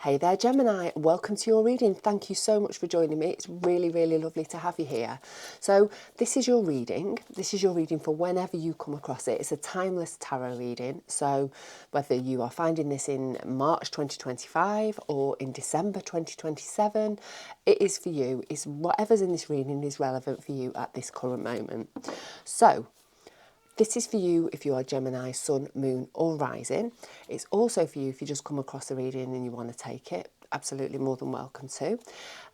Hey there, Gemini. Welcome to your reading. Thank you so much for joining me. It's really, really lovely to have you here. So this is your reading. This is your reading for whenever you come across it. It's a timeless tarot reading. So whether you are finding this in March 2025 or in December 2027, it is for you. It's whatever's in this reading is relevant for you at this current moment. So this is for you if you are Gemini, Sun, Moon or Rising. It's also for you if you just come across a reading and you want to take it. Absolutely more than welcome to.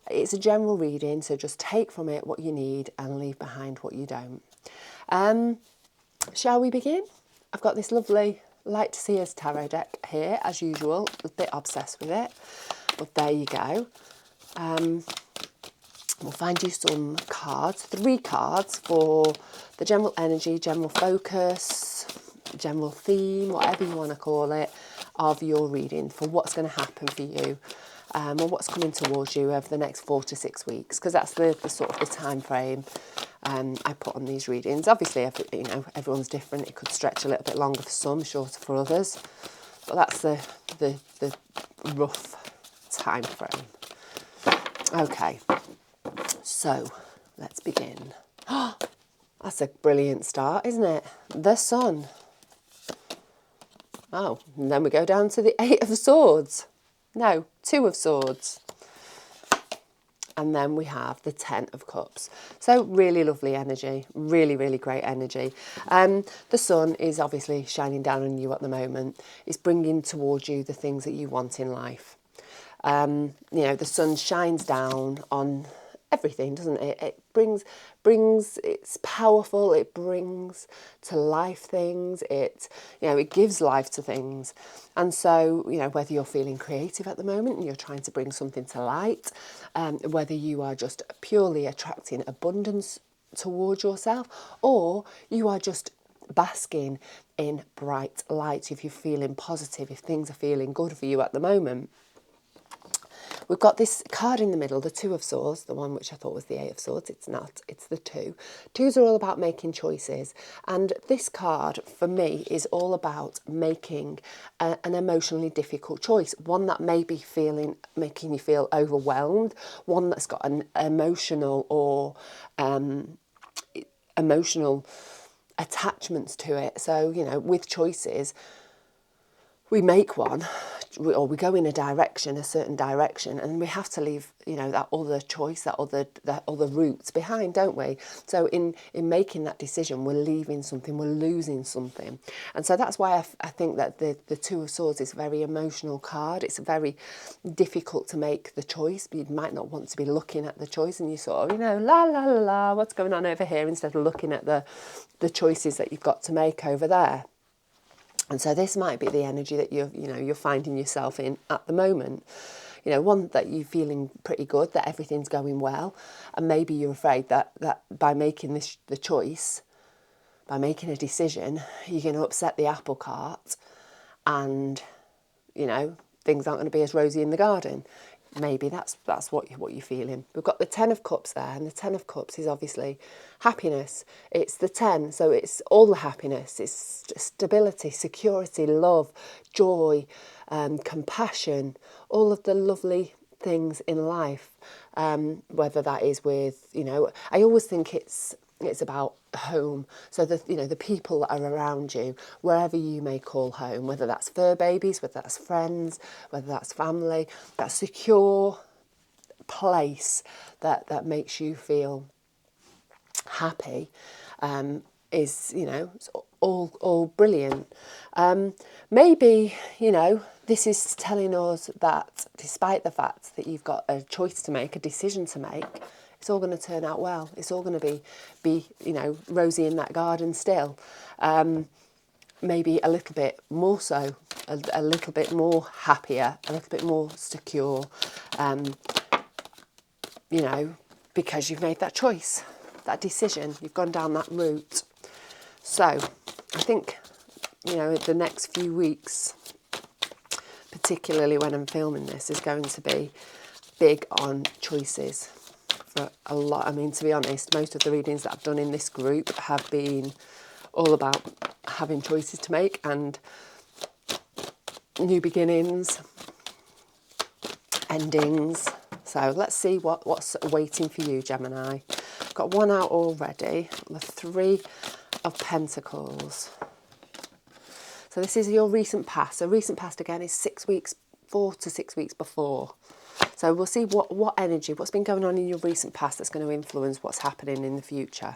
It's a general reading, so just take from it what you need and leave behind what you don't. Shall we begin? I've got this lovely Light to See Us tarot deck here, as usual. A bit obsessed with it, but there you go. We'll find you some cards, 3 cards for the general energy, general focus, general theme, whatever you want to call it, of your reading for what's going to happen for you or what's coming towards you over the next 4 to 6 weeks, because that's the sort of the time frame I put on these readings. Obviously, everyone's different. It could stretch a little bit longer for some, shorter for others, but that's the rough time frame. Okay. So, let's begin. That's a brilliant start, isn't it? The Sun. Oh, and then we go down to the 8 of Swords. No, 2 of Swords. And then we have the 10 of Cups. So really lovely energy, really, really great energy. The sun is obviously shining down on you at the moment. It's bringing towards you the things that you want in life. The sun shines down on everything, doesn't it? It brings, it's powerful, it brings to life things, it gives life to things. And so, whether you're feeling creative at the moment and you're trying to bring something to light, whether you are just purely attracting abundance towards yourself, or you are just basking in bright light, if you're feeling positive, if things are feeling good for you at the moment. We've got this card in the middle, the 2 of Swords, the one which I thought was the 8 of Swords. It's not, it's the 2. 2s are all about making choices. And this card, for me, is all about making an emotionally difficult choice. One that may be making you feel overwhelmed. One that's got an emotional or emotional attachments to it. So, with choices, we make one, or we go in a certain direction, and we have to leave, that other choice, that other routes behind, don't we? So in making that decision, we're leaving something, we're losing something. And so that's why I think that the 2 of Swords is a very emotional card. It's very difficult to make the choice. You might not want to be looking at the choice, and you sort of, la, la, la, la, what's going on over here, instead of looking at the choices that you've got to make over there. And so this might be the energy that you're finding yourself in at the moment. One that you're feeling pretty good, that everything's going well, and maybe you're afraid that by making the choice, by making a decision, you're going to upset the apple cart, and things aren't going to be as rosy in the garden. Maybe that's what you're feeling. We've got the 10 of Cups there, and the 10 of Cups is obviously happiness. It's the 10, so it's all the happiness. It's stability, security, love, joy, compassion, all of the lovely things in life. Whether that is with, I always think it's about home. So the people that are around you, wherever you may call home, whether that's fur babies, whether that's friends, whether that's family, that secure place that makes you feel happy, is it's all brilliant. Maybe this is telling us that despite the fact that you've got a choice to make, a decision to make, it's all going to turn out well. It's all going to be rosy in that garden still. Maybe a little bit more so, a little bit more happier, a little bit more secure, because you've made that choice, that decision, you've gone down that route. So I think, the next few weeks, particularly when I'm filming this, is going to be big on choices for a lot. I mean, to be honest, most of the readings that I've done in this group have been all about having choices to make and new beginnings, endings. So let's see what's waiting for you, Gemini. Got one out already, the Three of Pentacles. So this is your recent past. So recent past again is 6 weeks, 4 to 6 weeks before. So we'll see what energy, what's been going on in your recent past that's going to influence what's happening in the future.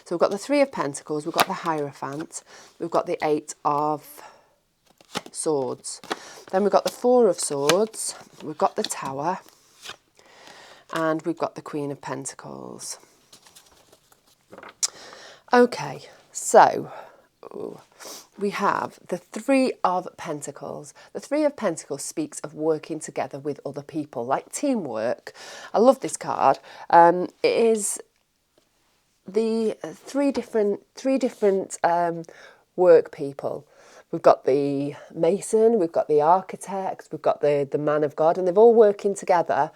So we've got the Three of Pentacles, we've got the Hierophant, we've got the Eight of Swords. Then we've got the Four of Swords, we've got the Tower, and we've got the Queen of Pentacles. Okay, so we have the Three of Pentacles. The Three of Pentacles speaks of working together with other people, like teamwork. I love this card. It is the three different work people. We've got the mason, we've got the architect, we've got the man of God, and they've all working together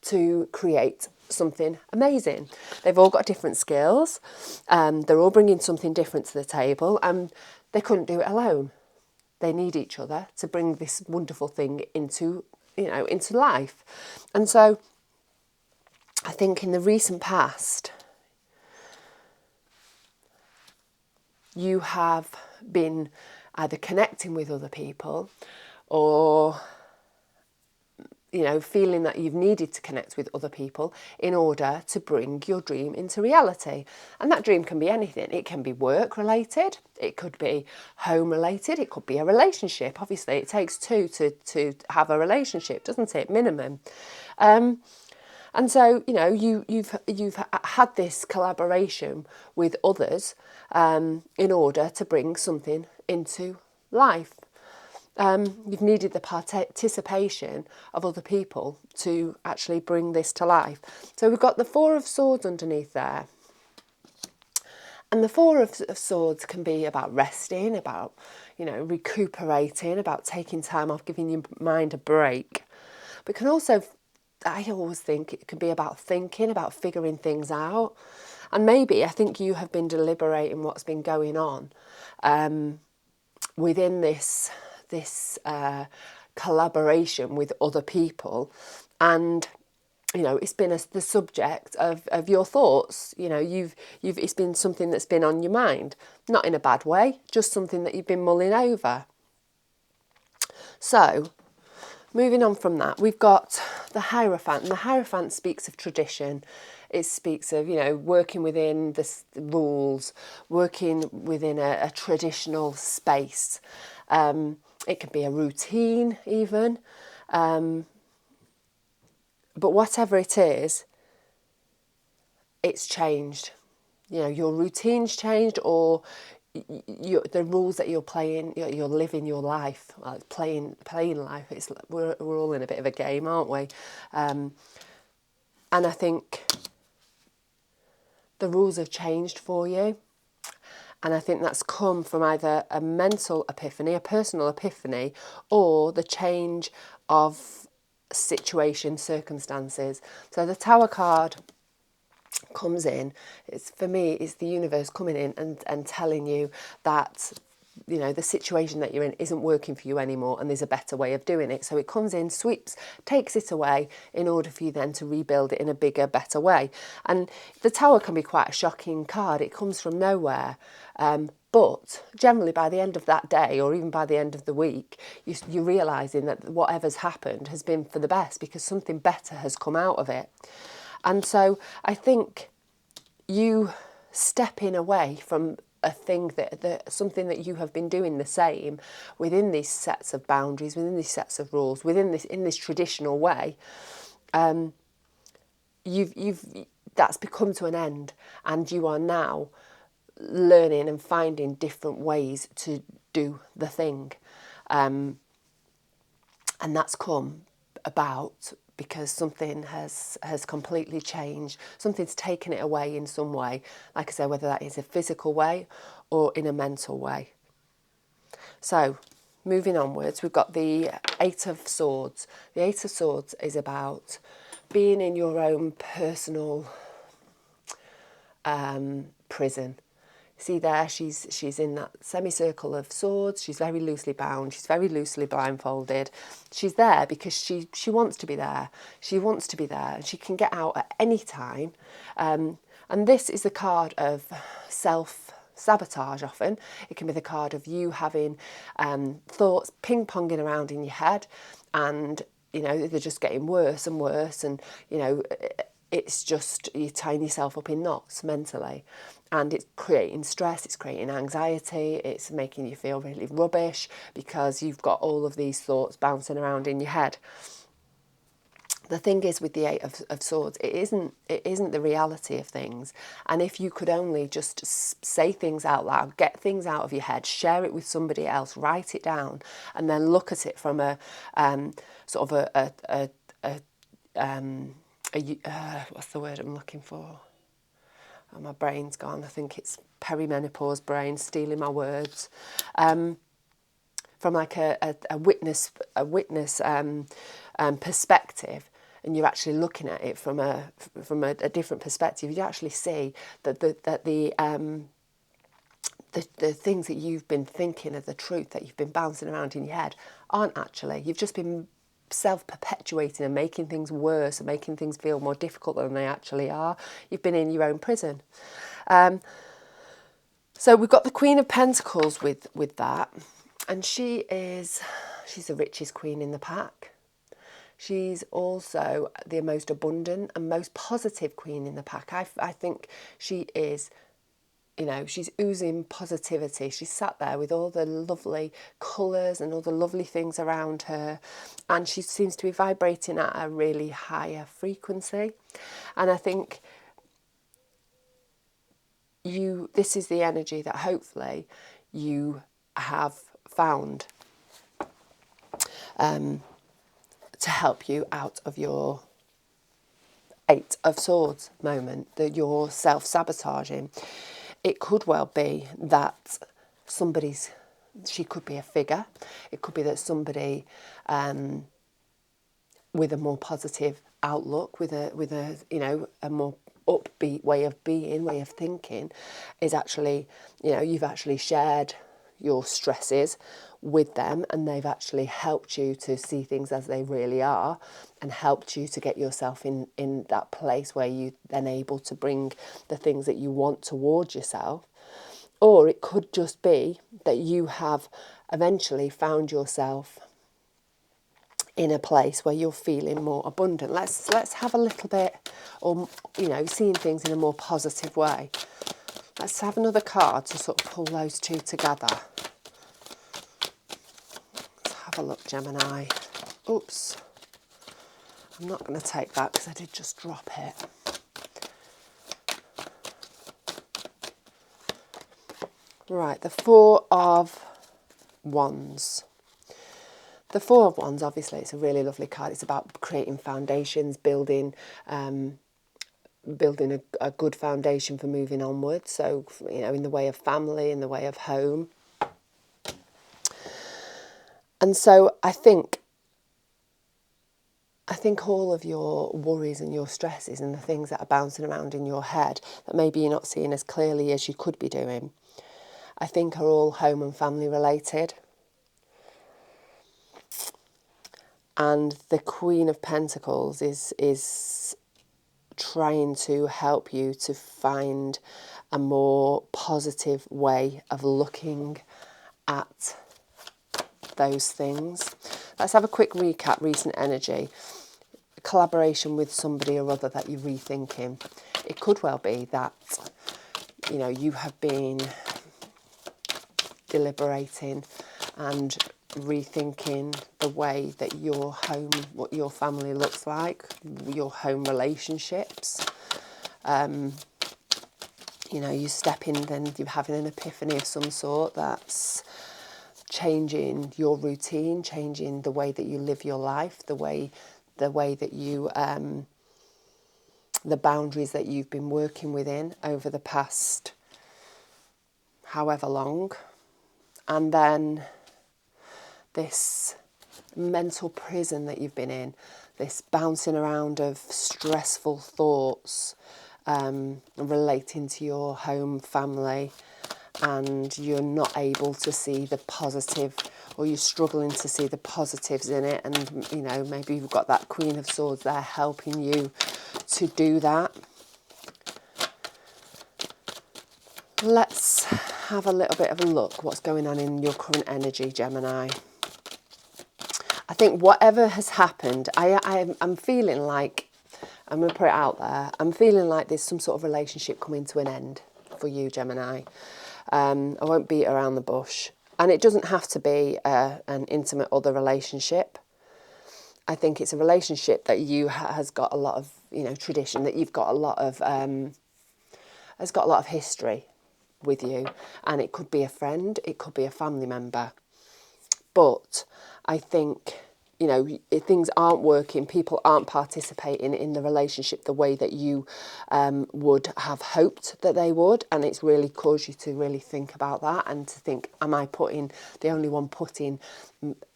to create something amazing. They've all got different skills. They're all bringing something different to the table, and they couldn't do it alone. They need each other to bring this wonderful thing into life. And so I think in the recent past, you have been either connecting with other people or feeling that you've needed to connect with other people in order to bring your dream into reality. And that dream can be anything. It can be work related, it could be home related, it could be a relationship. Obviously, it takes two to have a relationship, doesn't it? Minimum. And so, you've had this collaboration with others in order to bring something into life. You've needed the participation of other people to actually bring this to life. So we've got the Four of Swords underneath there. And the Four of Swords can be about resting, about, recuperating, about taking time off, giving your mind a break. But it can also, I always think, it can be about thinking, about figuring things out. And maybe I think you have been deliberating what's been going on within this collaboration with other people, and it's been the subject of your thoughts. It's been something that's been on your mind, not in a bad way, just something that you've been mulling over. So moving on from that, we've got the Hierophant, and the Hierophant speaks of tradition. It speaks of, working within the rules, working within a traditional space. It can be a routine even. But whatever it is, it's changed. Your routine's changed, or the rules that you're playing, you're living your life, like playing life. We're all in a bit of a game, aren't we? And I think the rules have changed for you. And I think that's come from either a mental epiphany, a personal epiphany, or the change of situation, circumstances. So the Tower card comes in. For me, it's the universe coming in and telling you that the situation that you're in isn't working for you anymore, and there's a better way of doing it. So it comes in, sweeps, takes it away in order for you then to rebuild it in a bigger, better way. And the Tower can be quite a shocking card. It comes from nowhere. But generally by the end of that day, or even by the end of the week, you're realising that whatever's happened has been for the best, because something better has come out of it. And so I think you stepping away from a thing something that you have been doing the same within these sets of boundaries, within these sets of rules, in this traditional way, that's become to an end, and you are now learning and finding different ways to do the thing, and that's come about because something has completely changed. Something's taken it away in some way, like I say, whether that is a physical way or in a mental way. So moving onwards, we've got the Eight of Swords. The Eight of Swords is about being in your own personal prison. See there, she's in that semicircle of swords. She's very loosely bound. She's very loosely blindfolded. She's there because she wants to be there. She wants to be there. She can get out at any time. And this is the card of self-sabotage often. It can be the card of you having thoughts ping-ponging around in your head, and, you know, they're just getting worse and worse, and, you know, it's just you're tying yourself up in knots mentally, and it's creating stress, it's creating anxiety, it's making you feel really rubbish because you've got all of these thoughts bouncing around in your head. The thing is with the Eight of Swords, it isn't the reality of things. And if you could only just say things out loud, get things out of your head, share it with somebody else, write it down, and then look at it from a sort of what's the word I'm looking for? Oh, my brain's gone. I think it's perimenopause brain stealing my words. From like a witness perspective, and you're actually looking at it from a different perspective, you actually see that the things that you've been thinking are the truth, that you've been bouncing around in your head, aren't actually. You've just been self-perpetuating and making things worse and making things feel more difficult than they actually are. You've been in your own prison. So we've got the Queen of Pentacles with that, and she's the richest queen in the pack. She's also the most abundant and most positive queen in the pack. I think she is, you know, she's oozing positivity. She's sat there with all the lovely colours and all the lovely things around her, and she seems to be vibrating at a really higher frequency. And I think this is the energy that hopefully you have found to help you out of your Eight of Swords moment, that you're self-sabotaging. It could well be that she could be a figure. It could be that somebody with a more positive outlook, with a you know, a more upbeat way of being, way of thinking, is actually, you know, you've actually shared your stresses with them, and they've actually helped you to see things as they really are, and helped you to get yourself in that place where you then able to bring the things that you want towards yourself. Or it could just be that you have eventually found yourself in a place where you're feeling more abundant. Let's have a little bit, or, you know, seeing things in a more positive way. Let's have another card to sort of pull those two together. Let's have a look, Gemini. Oops. I'm not going to take that because I did just drop it. Right, the Four of Wands. The Four of Wands, obviously, it's a really lovely card. It's about creating foundations, building a good foundation for moving onwards. So, you know, in the way of family, in the way of home. And so I think all of your worries and your stresses and the things that are bouncing around in your head that maybe you're not seeing as clearly as you could be doing, I think are all home and family related. And the Queen of Pentacles is trying to help you to find a more positive way of looking at those things. Let's have a quick recap. Recent energy. Collaboration with somebody or other that you're rethinking. It could well be that, you know, you have been deliberating and rethinking the way that your home, what your family looks like, your home relationships. You know, you step in, then you're having an epiphany of some sort that's changing your routine, changing the way that you live your life, the way that you, the boundaries that you've been working within over the past however long. And then this mental prison that you've been in, this bouncing around of stressful thoughts relating to your home, family, and you're not able to see the positive, or you're struggling to see the positives in it, and you know, maybe you've got that Queen of Swords there helping you to do that. Let's have a little bit of a look what's going on in your current energy, Gemini. I think whatever has happened, I'm feeling like, I'm going to put it out there, I'm feeling like there's some sort of relationship coming to an end for you, Gemini. I won't beat around the bush. And it doesn't have to be an intimate other relationship. I think it's a relationship that you has got a lot of, you know, tradition, that you've got a lot of, has got a lot of history with you. And it could be a friend, it could be a family member. But I think, you know, if things aren't working, people aren't participating in the relationship the way that you would have hoped that they would. And it's really caused you to really think about that and to think, am I the only one putting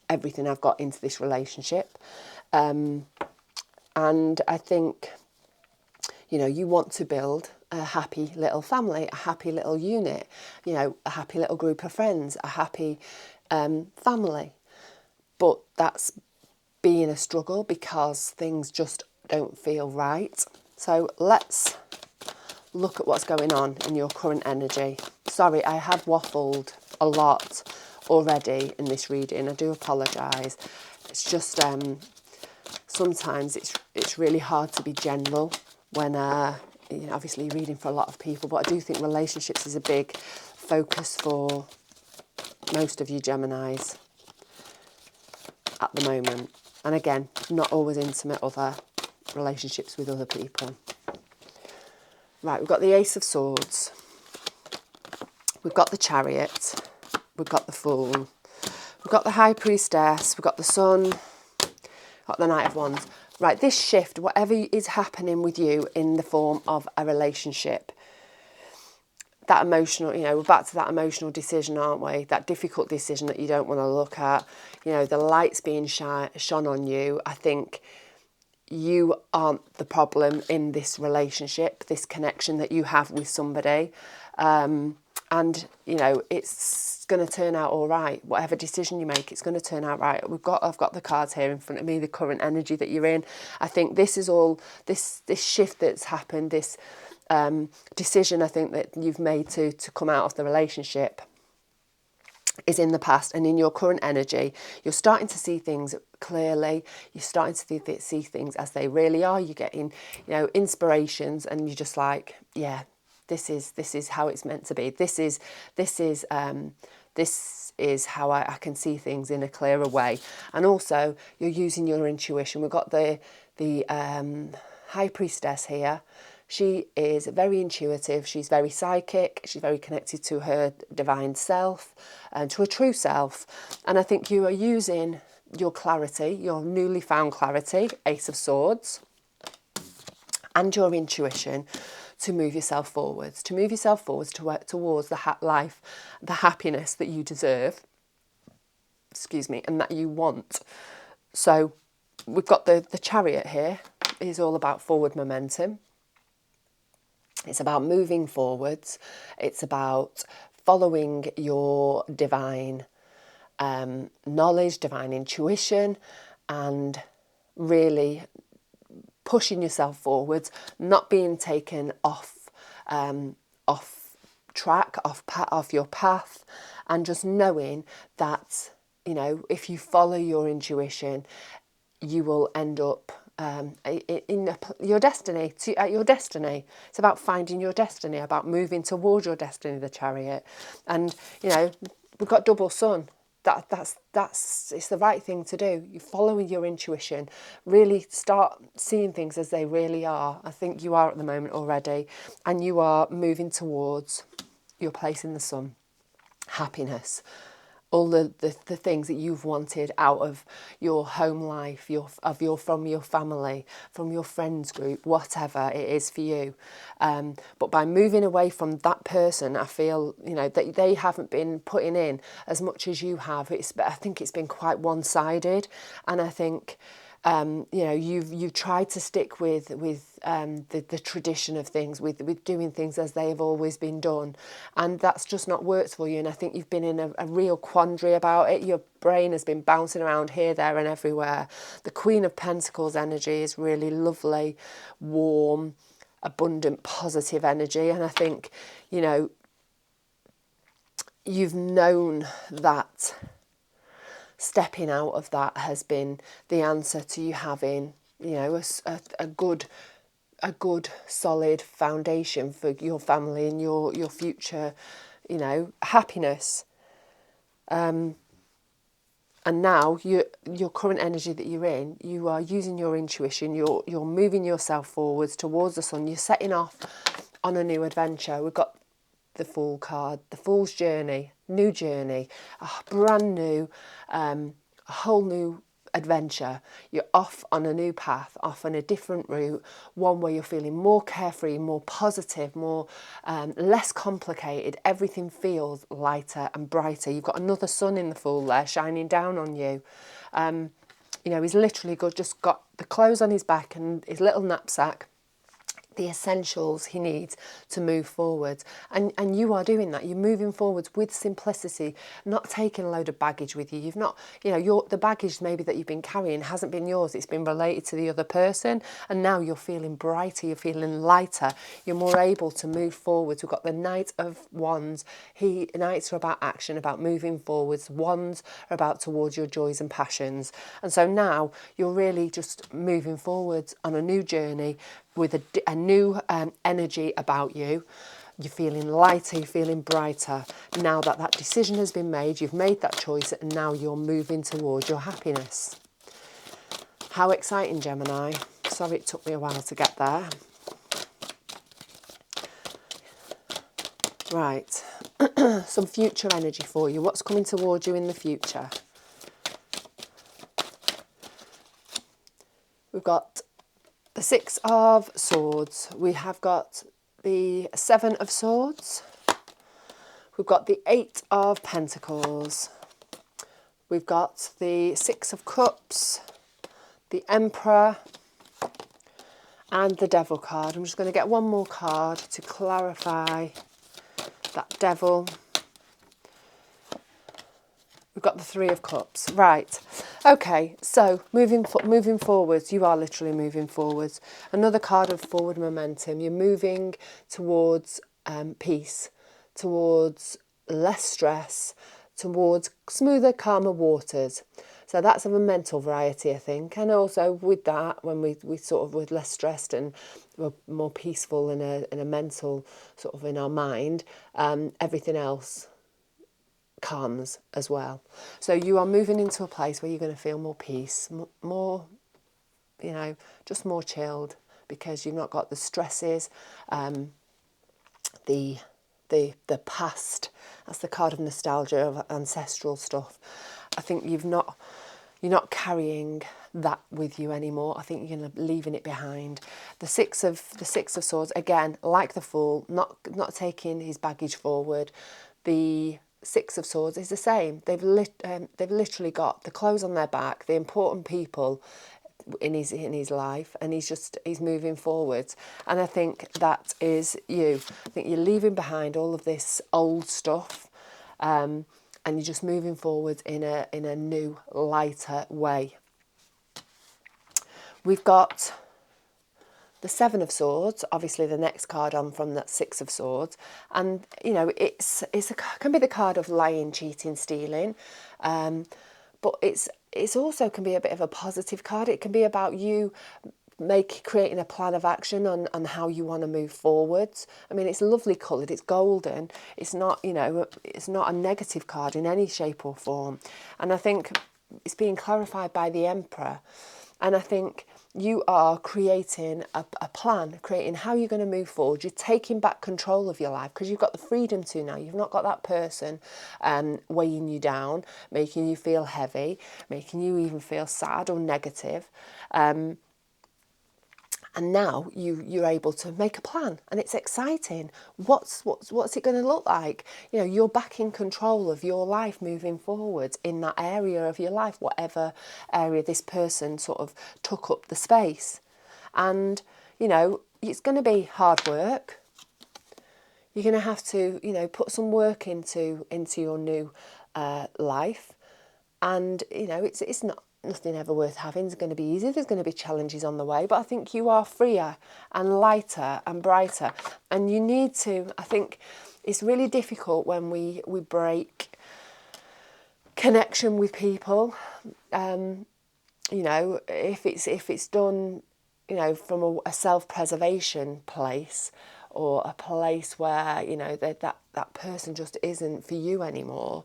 everything I've got into this relationship? And I think, you know, you want to build a happy little family, a happy little unit, you know, a happy little group of friends, a happy family. But that's being a struggle because things just don't feel right. So let's look at what's going on in your current energy. Sorry, I have waffled a lot already in this reading. I do apologise. It's just sometimes it's really hard to be general when you know, obviously reading for a lot of people, but I do think relationships is a big focus for most of you Geminis at the moment. And again, not always intimate other relationships with other people. Right, we've got the Ace of Swords. We've got the Chariot. We've got the Fool. We've got the High Priestess. We've got the Sun. We've got the Knight of Wands. Right, this shift, whatever is happening with you in the form of a relationship, that emotional, you know, we're back to that emotional decision, aren't we? That difficult decision that you don't want to look at. You know, the light's being shone on you. I think you aren't the problem in this relationship, this connection that you have with somebody. And, you know, it's going to turn out all right. Whatever decision you make, it's going to turn out right. I've got the cards here in front of me, the current energy that you're in. I think this is all, this shift that's happened, this decision I think that you've made to come out of the relationship is in the past. And in your current energy, you're starting to see things clearly. You're starting to see things as they really are. You're getting, you know, inspirations, and you're just like, yeah, this is how it's meant to be. This is how I can see things in a clearer way. And also, you're using your intuition. We've got the High Priestess here. She is very intuitive, she's very psychic, she's very connected to her divine self and to her true self. And I think you are using your clarity, your newly found clarity, Ace of Swords, and your intuition to move yourself forwards, to work towards the life, the happiness that you deserve, and that you want. So we've got the Chariot here. It is all about forward momentum. It's about moving forwards. It's about following your divine knowledge, divine intuition, and really pushing yourself forwards, not being taken off track, off your path, and just knowing that, you know, if you follow your intuition, you will end up in your destiny. It's about finding your destiny, about moving towards your destiny, the Chariot. And, you know, we've got double sun. That's it's the right thing to do. You're following your intuition, really start seeing things as they really are. I think you are at the moment already, and you are moving towards your place in the sun, happiness, all the things that you've wanted out of your home life, from your family, from your friends group, whatever it is for you. But by moving away from that person, I feel, you know, that they haven't been putting in as much as you have. I think it's been quite one-sided, and I think You know, you've tried to stick with the tradition of things, with doing things as they have always been done, and that's just not worked for you. And I think you've been in a real quandary about it. Your brain has been bouncing around here, there, and everywhere. The Queen of Pentacles energy is really lovely, warm, abundant, positive energy, and I think, you know, you've known that stepping out of that has been the answer to you having, you know, a good solid foundation for your family and your future, you know, happiness. And now your current energy that you're in, you are using your intuition, you're moving yourself forwards towards the sun, you're setting off on a new adventure. We've got the Fool card, the Fool's journey, new journey, a brand new, a whole new adventure. You're off on a new path, off on a different route, one where you're feeling more carefree, more positive, more less complicated. Everything feels lighter and brighter. You've got another sun in the Fool there shining down on you. You know, he's literally just got the clothes on his back and his little knapsack, the essentials he needs to move forwards. And you are doing that. You're moving forwards with simplicity, not taking a load of baggage with you. You've not, you know, the baggage maybe that you've been carrying hasn't been yours. It's been related to the other person. And now you're feeling brighter, you're feeling lighter, you're more able to move forwards. We've got the Knight of Wands. Knights are about action, about moving forwards. Wands are about towards your joys and passions. And so now you're really just moving forwards on a new journey with a new energy about you. You're feeling lighter, you're feeling brighter. Now that decision has been made, you've made that choice, and now you're moving towards your happiness. How exciting, Gemini. Sorry it took me a while to get there. Right, some future energy for you. What's coming towards you in the future? We've got the Six of Swords. We have got the Seven of Swords. We've got the Eight of Pentacles. We've got the Six of Cups, the Emperor, and the Devil card. I'm just going to get one more card to clarify that Devil. We've got the Three of Cups. Right. Okay, so moving forwards, you are literally moving forwards. Another card of forward momentum. You're moving towards peace, towards less stress, towards smoother, calmer waters. So that's of a mental variety, I think. And also with that, when we sort of we're less stressed and we're more peaceful in a mental sort of in our mind, everything else calms as well. So you are moving into a place where you're going to feel more peace, more, you know, just more chilled, because you've not got the stresses, the past. That's the card of nostalgia, of ancestral stuff. I think you're not carrying that with you anymore. I think you're leaving it behind. The Six of Swords, again, like the Fool, not taking his baggage forward. The Six of Swords is the same. They've literally got the clothes on their back, the important people in his life, and he's moving forwards. And I think that is you. I think you're leaving behind all of this old stuff, and you're just moving forward in a new, lighter way. We've got the Seven of Swords, obviously the next card on from that Six of Swords, and you know it can be the card of lying, cheating, stealing, but it's also can be a bit of a positive card. It can be about you creating a plan of action on how you want to move forwards. I mean, it's lovely coloured, it's golden. It's not, you know, it's not a negative card in any shape or form. And I think it's being clarified by the Emperor. And I think you are creating a plan, creating how you're going to move forward. You're taking back control of your life because you've got the freedom to now. You've not got that person weighing you down, making you feel heavy, making you even feel sad or negative. And And now you're able to make a plan, and it's exciting. What's it going to look like? You know, you're back in control of your life moving forward in that area of your life, whatever area this person sort of took up the space. And, you know, it's going to be hard work. You're going to have to, you know, put some work into your new life. And, you know, it's not nothing ever worth having is going to be easy. There's going to be challenges on the way, but I think you are freer and lighter and brighter. And you need to, I think it's really difficult when we break connection with people. You know, if it's done, you know, from a self-preservation place, or a place where, you know, that person just isn't for you anymore,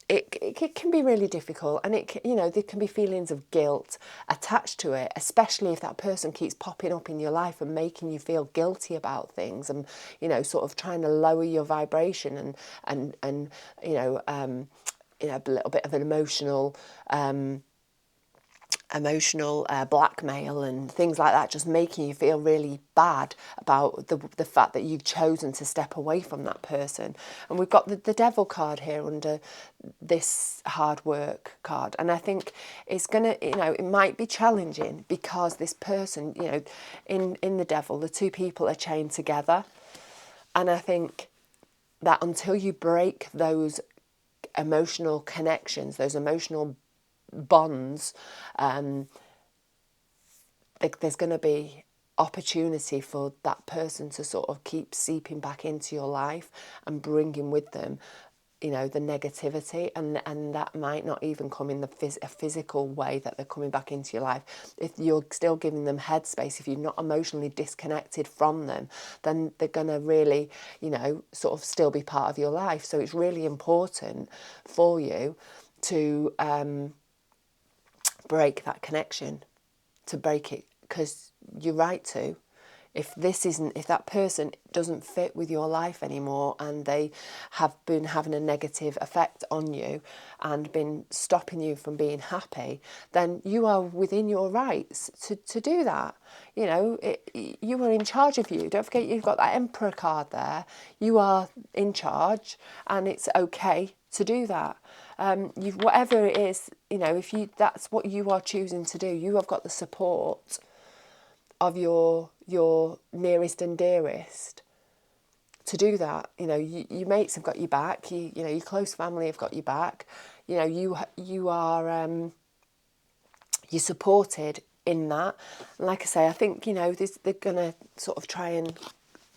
it can be really difficult, and you know, there can be feelings of guilt attached to it, especially if that person keeps popping up in your life and making you feel guilty about things, and, you know, sort of trying to lower your vibration and you know, a little bit of an emotional blackmail and things like that, just making you feel really bad about the fact that you've chosen to step away from that person. And we've got the devil card here under this hard work card, and I think it's gonna, you know, it might be challenging because this person, you know, in the devil, the two people are chained together, and I think that until you break those emotional connections, those emotional bonds, there's going to be opportunity for that person to sort of keep seeping back into your life and bringing with them, you know, the negativity, and that might not even come in a physical way that they're coming back into your life. If you're still giving them headspace, if you're not emotionally disconnected from them, then they're going to really, you know, sort of still be part of your life. So it's really important for you to break that connection, to break it, because you're right to. If that person doesn't fit with your life anymore, and they have been having a negative effect on you and been stopping you from being happy, then you are within your rights to do that. You know, you are in charge of you. Don't forget, you've got that Emperor card there. You are in charge, and it's okay to do that. Whatever it is, you know, that's what you are choosing to do, you have got the support of your nearest and dearest to do that. You know, your mates have got your back. You know, your close family have got your back. You know, you are you're supported in that. And like I say, I think, you know, they're gonna sort of try and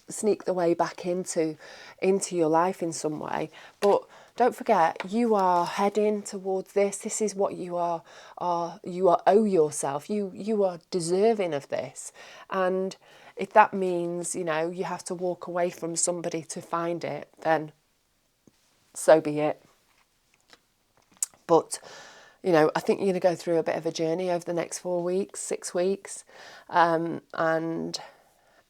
sneak the way back into your life in some way, but don't forget, you are heading towards this. This is what you owe yourself. You are deserving of this. And if that means, you know, you have to walk away from somebody to find it, then so be it. But, you know, I think you're going to go through a bit of a journey over the next 4 weeks, 6 weeks, and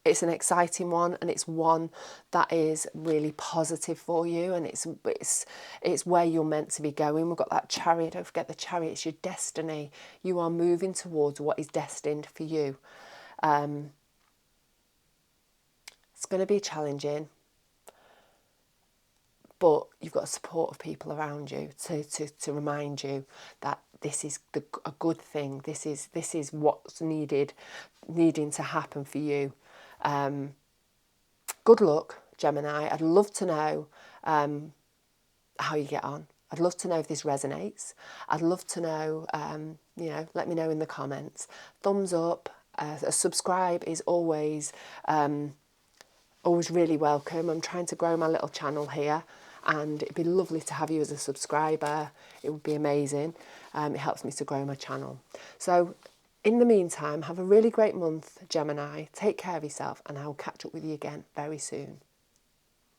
it's an exciting one, and it's one that is really positive for you, and it's where you're meant to be going. We've got that Chariot. Don't forget the Chariot. It's your destiny. You are moving towards what is destined for you. It's going to be challenging, but you've got support of people around you to remind you that this is a good thing. This is what's needing to happen for you. Good luck, Gemini. I'd love to know how you get on. I'd love to know if this resonates. I'd love to know, you know, let me know in the comments. Thumbs up, a subscribe is always really welcome. I'm trying to grow my little channel here, and it'd be lovely to have you as a subscriber. It would be amazing. It helps me to grow my channel. So in the meantime, have a really great month, Gemini. Take care of yourself, and I'll catch up with you again very soon.